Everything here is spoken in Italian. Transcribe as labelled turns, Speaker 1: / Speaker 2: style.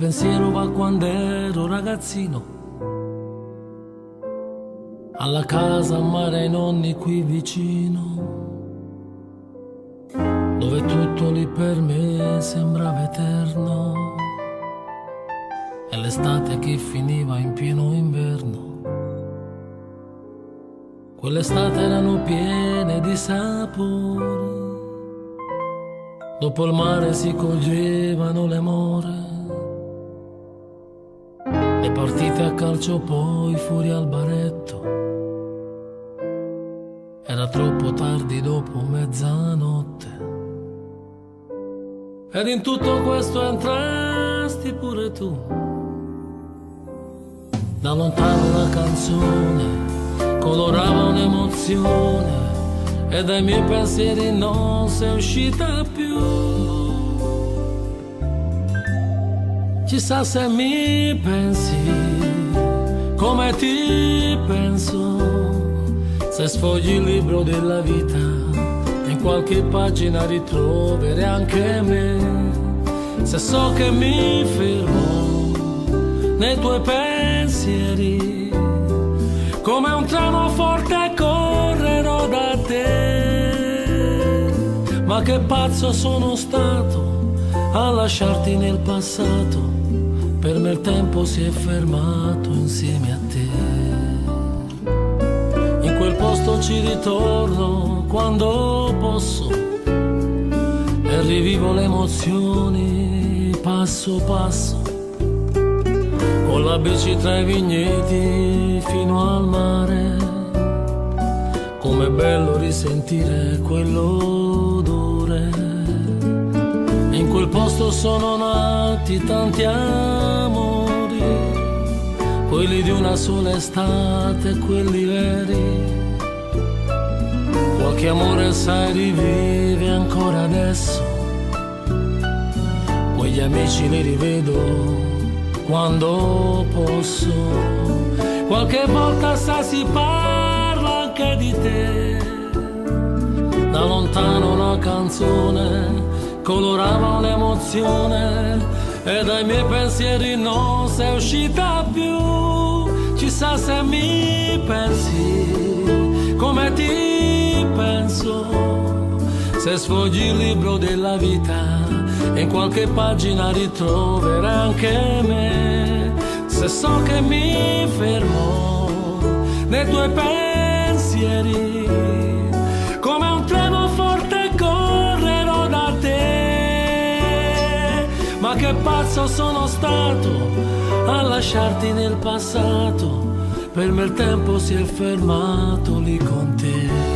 Speaker 1: pensiero va quando ero ragazzino, alla casa, a mare, ai nonni qui vicino, dove tutto lì per me sembrava eterno, e l'estate che finiva in pieno inverno. Quell'estate erano piene di sapore, dopo il mare si coglievano le more, le partite a calcio poi fuori al baretto, era troppo tardi dopo mezzanotte. Ed in tutto questo entrasti pure tu, da lontano una canzone colorava un'emozione, e dai miei pensieri non sei uscita più. Chissà se mi pensi come ti penso, se sfogli il libro della vita, in qualche pagina ritroverai anche me. Se so che mi fermo nei tuoi pensieri, come un treno forte correrò da te. Ma che pazzo sono stato a lasciarti nel passato, per me il tempo si è fermato insieme a te. In quel posto ci ritorno quando posso, e rivivo le emozioni passo passo, con la bici tra i vigneti fino al mare. Com'è bello risentire quell'odore. E in quel posto sono nati tanti amori, quelli di una sola estate, quelli veri. Qualche amore sai rivive ancora adesso, quegli amici li rivedo quando posso. Qualche volta sa si parla anche di te, da lontano una canzone colorava un'emozione, e dai miei pensieri non sei uscita più. Chissà se mi pensi come ti penso, se sfoggi il libro della vita, e in qualche pagina ritroverai anche me. Se so che mi fermo nei tuoi pensieri, come un treno forte correrò da te. Ma che pazzo sono stato a lasciarti nel passato, per me il tempo si è fermato lì con te.